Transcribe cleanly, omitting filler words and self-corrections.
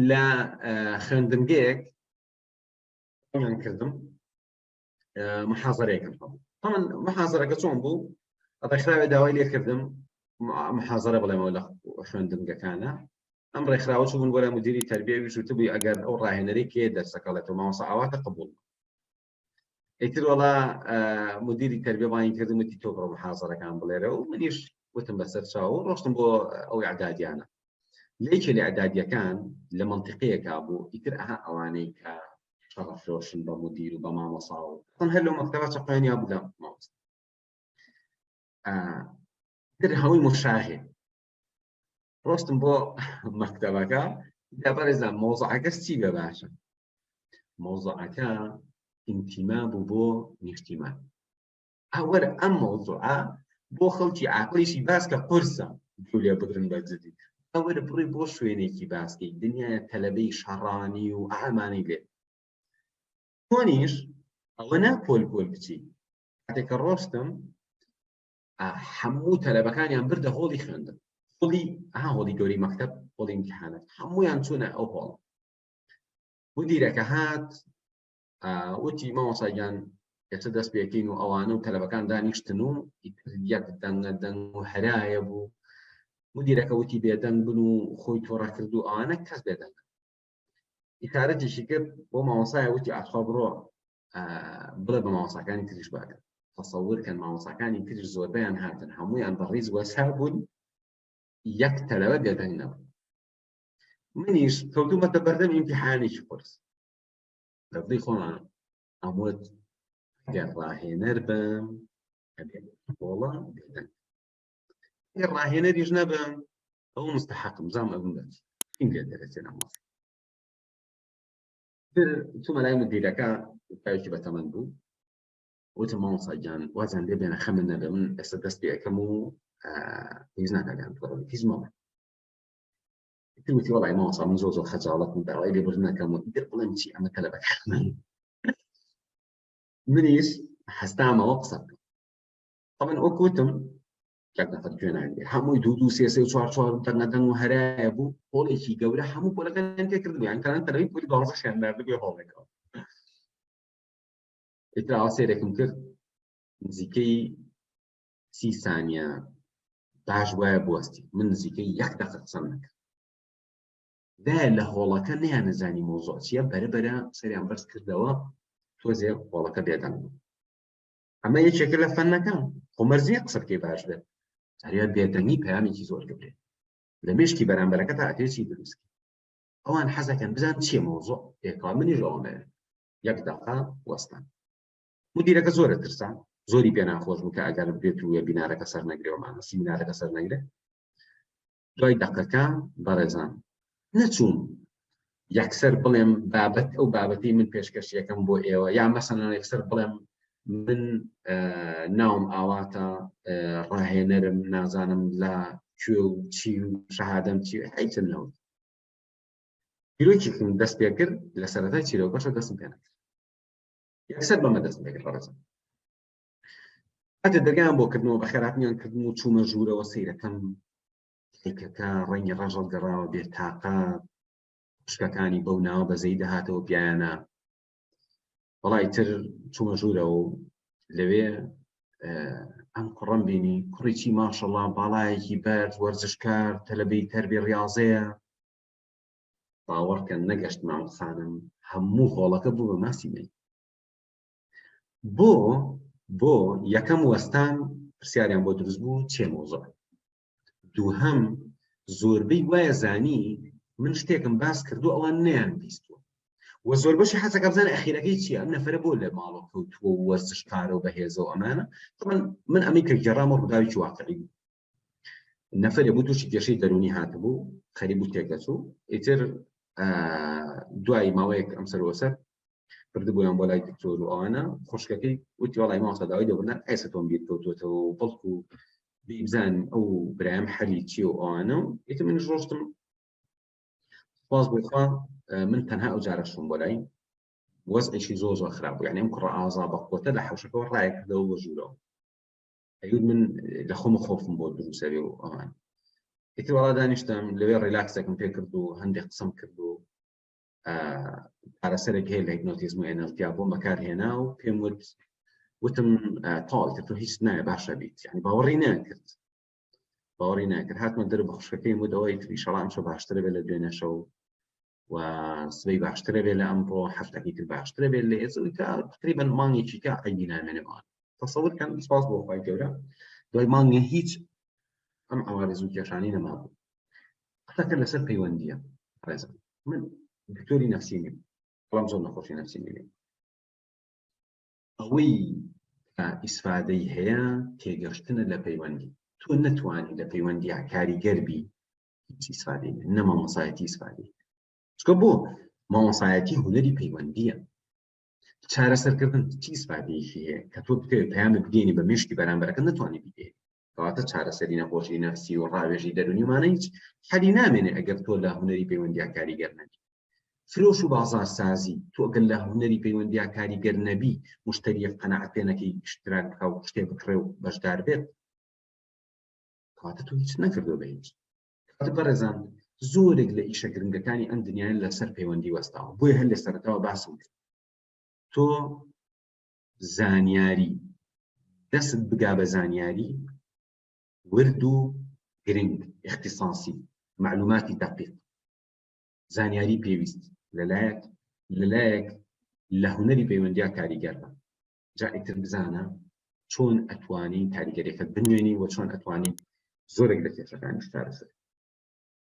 لە خوێندنگەیەک کردم محاضرەیەکم هەبوو. طبعا محاضرەکە چۆن بوو؟ ڕێکخراوێ داوای لێکردم محاضرە بڵێمەوە لە خوێندنگەکانە. ئەم ڕێکخراوە چوون بۆ لای مدیری تەربیەوی وتبووی ئەگەر ئەو ڕاهێنەرەی کێ دەرسەکەڵێتەوە مامۆستا ئاواتە قبوڵ. ئیتر وەڵا مدیری تەربیە بانگی کردم وتی تۆ بڕۆ محاضرەکان بڵێرە و منیش وتم بەسەر چاوە ڕۆشتم بۆ ئەو ئەعدادیانە. لێکێ لە ئەعدادیەکان لە مەنتیقەیەکا بوو ئیتر ئەوانەی کە شەڕەفرۆشن بە مدیر و بە مامۆستا و هەر لەو مەکتەبە چەقوێنیا بوو لە مامۆستا. تر هەمووی مشاهێ ڕۆستم بۆ مەکتەبەکە دەبەرێزان مۆزوعەکەس چی بە باشە؟ مۆزوعەکە ئینتیما بوو بۆ نیشتیمان. ئەوەرە ئەم مۆزوعە بۆ خەڵکی عاقلیشی باسکە قورسە لێ بگرن بە جدی. ئەوەرە بڕی بۆ شوێنێکی باسکەی دنیای تەلەبەی شەڕانی و ئامانی لێ. تۆنیش ئەوە ناپۆل پۆل بچی. کاتێککە ڕۆستم هەموو تەلەبەکانیان بردە هۆڵی خوێندن. هۆڵی گەوری مەکتەب، هۆڵی ئیمتیحانات، هەموویان چوونە ئەو هۆڵ. مدیرەکە هات وتی مامۆستا گیان ئێستا دەست پێکەین و ئەوانە و تەلەبەکان دانیشتن و یەک دەنگ و هەرایە بوو. مدیرەکە وتی بێدەنگ بن و خۆی تۆڕە کرد و ئەوانە کەس بێدەنگ. ئیتارەتێکی کرد بۆ مامۆستایە وتی ئاتخوا بڕۆ بڵێ بە مامۆستاکانی تریش باکە. تەسەوورکەن مامۆستاکانی تریش زۆربەیان هاتن هەموویان بەڕیز وەسا بوون یەک تەلەبە بێدەنگ نەبوو. منیش کەوتومەتە بەردەم ئیمتیحانێکی قورس. دەبڵی خۆمان ئەموت ئەگەر ڕاهێنەر بم وڵا بێدەنگ. ئەگەر ڕاهێنەریش نەبم ئەو مستحقم زام ئەبم بێت. این لێ دەرەچێنە مۆزە. چوومە لای مدیرەکە پیاوێکی بەتەمەن بوو. وتم مامۆستا گیان وازیان لێ بێنە خەمن نەبێ من ئێستا دەست پێ ئەەکەم و هیچ ناکەگەن تۆڕە هیچ مەڵێ. وتی وەڵای مامۆستا من زۆر خەجاڵەتم داوای لێبوردن نەکەم و ئیتر بڵێم چی ئەمە تەلەبەکانن. منیش هەستامەوە قسە بکەم. طبعا وەک وتم یەک نەفەر گوێ ناگرێ. هەمووی دوو سێ و چوار دەنگ و هەرایە بوو. هۆڵێکی گەورە هەموو پۆلەکان تێ کردبوو. یان کەران تەلەبی پۆلی 12 دەردبێ هۆڵێکەوە. ئیتر ئاوا سێرێکم کرد نزیکەی 30 سانیە باش وایە بوەستی. من نزیکەی 1 دەقیقە قسەم نەکرد. دایە لە هۆڵەکە نەیانەزانی مۆزوع چییە بەرەبەرە سەریان بەرز کردەوە تۆزێ هۆڵەکە بێدەنگ بوو. ئەمە یەکێکە لە فەنەکان خۆمەرزیە قسە بکەی باش بێت. هەریە بێدەنگی پەیامێکی زۆر گەورەیە. لە مێشکی بەرامبەرەکە تا ئەتێکی دروستکە. ئەوان حەزەکەن بزان چییە مۆزوع پێکەوە منیش ئەوەمەیە 1 دەقیقە وەستان. مدیرەکە زۆرە ترسا زۆری پێ ناخۆش بوو کە ئەگەر بێت و بینارەکە سەر نەگرێەوەمانە سیمینارەکە سەر نەگرێ. دوای دەقیقەکە بەڕێزان نەچوون یەکسەر بڵێم بابەت ئەو بابەتی من پێشکەشیەکەم بۆ ئێوە یا مەسەڵەن یەکسەر بڵێم من ناوم ئاواتە ڕاهێنەرم نازانم لە کوێ و چی و شەهادەم چی هیچن نەوت. چیرۆکێکم دەست پێ کرد لە سەرەتای چیرۆکەشە دەستم پێ نەکرد. یەکسەر بەمە دەستم پێ کرد بەڕێزان. هەتە دەرگایان بۆ کردنەوە بە خێراتنیان کردن و چوومە ژوورەوە سەیرەکەم تێکەکە ڕەنگی ڕەژەڵ گەڕاوە بێتاقات شکەکانی بەو ناوە بەزەی دەهاتەوە پیانە. وەڵای تر چوومە ژوورەوە و لەوێ ئەم کوڕەم بینی کوڕێکی ماشەڵڵا باڵایەکی بەرز وەرزشکار تەلەبەی تەربیە ڕیاضەیە. باوەڕکەن نەگەشت مامۆستانم هەموو هۆڵەکە بوو بە ماسی من. بۆ یەکەم وەستان پرسیاریان بۆ دروست بوو چێ مۆزوع. دووهەم زۆربەی وایە زانی من شتێکم باس کردو ئەوان نەیان بیستووە و زۆر بەشی حەزەکە بزانە ئەخیرەکەی چییە ئەم نەفەرە بۆ لە ماڵەوە کەوتووە و وەرزشکارە و بەهێزەوە ئەمانە. من ئەمەی کە گەڕامە ڕووداوێکی واقعی بوو. نەفەرێ بوو تووشی کێشەی دەرونی هاتبوو خەریب و تێکەچوو. ئیتر دوای ماوەیەک ئەم سەروەسەر بردبوویان بۆ لای دکتۆر و ئەوانە خوشکەکەی وتی وەڵای مامۆستا داوای دەبرنا ئێستا تۆم بیر کەوتووەتەوە و بەڵکو بزان ئەو برایم حەلی چییە و ئەوانە و ئیتر منیش ڕۆشتم سوپاس بۆ خوا من تەنها ئەو جارە شوم بۆ لای وەزعێکی زۆر خراپ بوو. یعنی ئەم کوڕە ئازا بەخۆتە لە حەوشەکەەوە ڕایەکردەوە بە ژوورەوە. ئەیود من لە خۆمە خۆفم بۆ دروسەوێ و ئەوان. ئیتر وەڵا دانیشتم لەوێ ڕیلاکسێکم پێ کرد و هەندێک قسەم کرد و پارەسەرێک هەیە لە هیپنۆتیزم و NLP بۆ بەکارهێنا و پێم وتم تاڵ تۆ هیچ نایە باشە بیت، یعنی باوەڕی ناکرد هاتمە دەر بە خوشکەکەی وتەوەی تریشەڵام شە باشترە بێت لە دوێنێ شەو و سبەی باشترە بێت لە ئەمڕۆ هەفتەکی تر باشترە بێت لە ئێزەوەی کە تقریبەن مانگێکی کە عەیبی نامێنێتەوە. تەسەوور کەن سپاس بۆ خوای گەورە دوای مانگێ هیچ ئەم ئەوارێز و کێشانەی نەمابوو. قسەکە لەسەر پەیوەندیە. من دکتۆری نەفسی نیم، بەڵام زۆر نەخۆشی نەفسی نیم. ئەوەی ئیسفادەی هەیە تێگەشتنە لە پەیوەندی. تۆ نەتوانی لە پەیوەندیە کاریگەر بی، هیچ ئیسفادەی نە مامۆسایەتی ئیسفادەی. چکە بۆ مامۆسایەتی هونەری پەیوەندیە. چارەسەرکردن چی ئیسفادەیەکی هەیە کە تۆ بتەوێت پەیامت بدێنی بە مشتی بەرامبەرەکە نەتوانی بدێنی. کەواتە چارەسەری نەخۆشی نەفسی و ڕاوێژی دەرونیمانە هیچ حەلی نامێنێ ئەگەر تۆ لە هونەری پەیوەندیە کاریگەر نەبی. فرۆش و بازارسازی تۆ ئەگەر لە هونەری پەیوەندیە کاریگەر نەبی، مشتریەک قەناعەت پێ نەکەی، اشتراک بکە و شتێ بکڕێ و بەشدار بێت، کەواتە تۆ هیچ نەکردۆ بە هیچ. کەواتە بەڕێزان زۆرێک لە ئیشە گرنگەکانی ئەم دنیایە لەسەر پەیوەندی وەستاوە. بۆیە هەر لە سەرەتاوە باسم کرد. تۆ زانیاری دەست بگا بە زانیاری ورد و گرنگ اختصاصی معلوماتی دقیق، زانیاری پێویست لەلایەک لە هونەری پەیوەندیە کاریگەر بە. جا ئیتر بزانە چۆن ئەتوانی کاریگەریەکەت بنوێنی و چۆن ئەتوانی زۆرێک لە کێشەکانی چارەسەر.